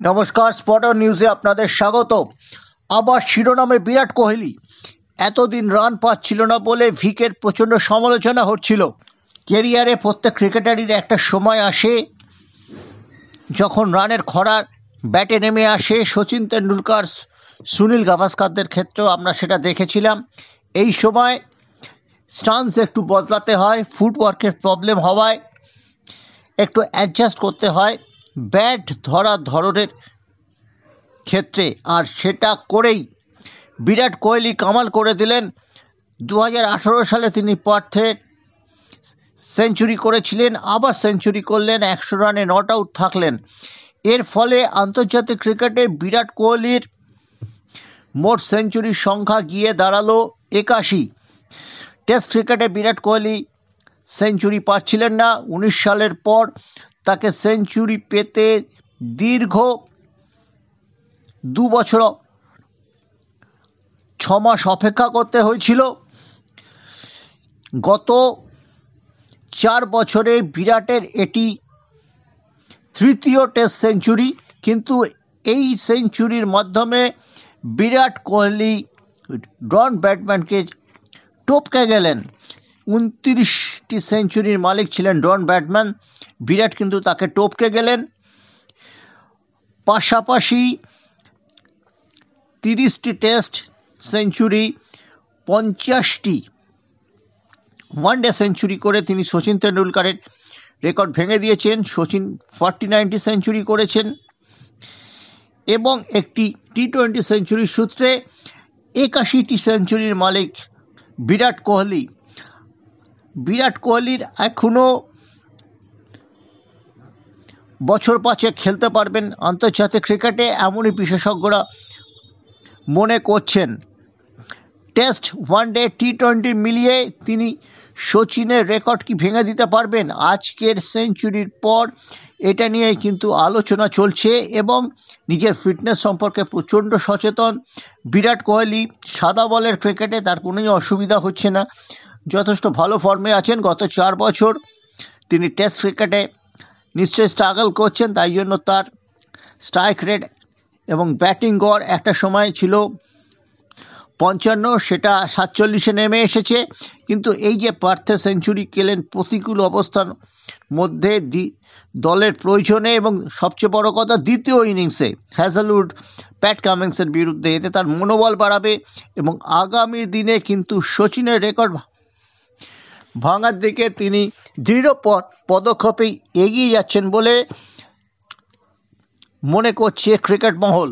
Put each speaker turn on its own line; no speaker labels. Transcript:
নমস্কার, স্পটার নিউজে আপনাদের স্বাগত। আবার শিরোনামে বিরাট কোহলি। এতদিন রান পাচ্ছিল না বলে ভিকের প্রচণ্ড সমালোচনা হচ্ছিল। কেরিয়ারে প্রত্যেক ক্রিকেটারের একটা সময় আসে যখন রানের খরার ব্যাটে নেমে আসে। সচিন তেন্ডুলকর, সুনীল গাভাস্কারদের ক্ষেত্রেও আমরা সেটা দেখেছিলাম। এই সময় স্টান্স একটু বদলাতে হয়, ফুটওয়ার্কের প্রবলেম হওয়ায় একটু অ্যাডজাস্ট করতে হয় ব্যাট ধরার ধরনের ক্ষেত্রে, আর সেটা করেই বিরাট কোহলি কামাল করে দিলেন। 2018 সালে তিনি পার্থে সেঞ্চুরি করেছিলেন, আবার সেঞ্চুরি করলেন, 100 রানে নট আউট থাকলেন। এর ফলে আন্তর্জাতিক ক্রিকেটে বিরাট কোহলির মোট সেঞ্চুরির সংখ্যা গিয়ে দাঁড়ালো 81। টেস্ট ক্রিকেটে বিরাট কোহলি সেঞ্চুরি পাচ্ছিলেন না। 19 সালের পর তাকে সেঞ্চুরি পেতে দীর্ঘ 2 বছর 6 মাস অপেক্ষা করতে হয়েছিল। গত 4 বছরে বিরাটের এটি তৃতীয় টেস্ট সেঞ্চুরি, কিন্তু এই সেঞ্চুরির মাধ্যমে বিরাট কোহলি ডন ব্র্যাডম্যানকে টপকে গেলেন। 29টি সেঞ্চুরির মালিক ছিলেন ডন ব্র্যাডম্যান, বিরাট কিন্তু তাকে টপকে গেলেন। পাশাপাশি 30টি টেস্ট সেঞ্চুরি, 50টি ওয়ানডে সেঞ্চুরি করে তিনি সচিন তেন্ডুলকরের রেকর্ড ভেঙে দিয়েছেন। সচিন 49টি সেঞ্চুরি করেছেন এবং একটি টি-20 সেঞ্চুরির সূত্রে 81টি সেঞ্চুরির মালিক বিরাট কোহলি। বিরাট কোহলির এখনও বছর 5 খেলতে পারবেন আন্তর্জাতিক ক্রিকেটে, এমনই বিশেষজ্ঞরা মনে করছেন। টেস্ট, ওয়ানডে, টি-20 মিলিয়ে তিনি সচিনের রেকর্ড কি ভেঙে দিতে পারবেন? আজকের সেঞ্চুরির পর এটা নিয়ে কিন্তু আলোচনা চলছে এবং নিজের ফিটনেস সম্পর্কে প্রচণ্ড সচেতন বিরাট কোহলি। সাদা বলের ক্রিকেটে তার কোনোই অসুবিধা হচ্ছে না, যথেষ্ট ভালো ফর্মে আছেন। গত 4 বছর তিনি টেস্ট ক্রিকেটে নিশ্চয়ই স্ট্রাগল করছেন, তাই জন্য তার স্ট্রাইক রেট এবং ব্যাটিং গড় একটা সময় ছিল 55, সেটা 47-এ নেমে এসেছে। কিন্তু এই যে পার্থে সেঞ্চুরি খেলেন প্রতিকূল অবস্থার মধ্যে দলের প্রয়োজনে, এবং সবচেয়ে বড় কথা দ্বিতীয় ইনিংসে হ্যাজেলউড, প্যাট কামিন্সের বিরুদ্ধে, এতে তার মনোবল বাড়াবে এবং আগামী দিনে কিন্তু সচিনের রেকর্ড ভাঙার দিকে তিনি দৃঢ় পদক্ষেপেই এগিয়ে যাচ্ছেন বলে মনে করছে ক্রিকেট মহল।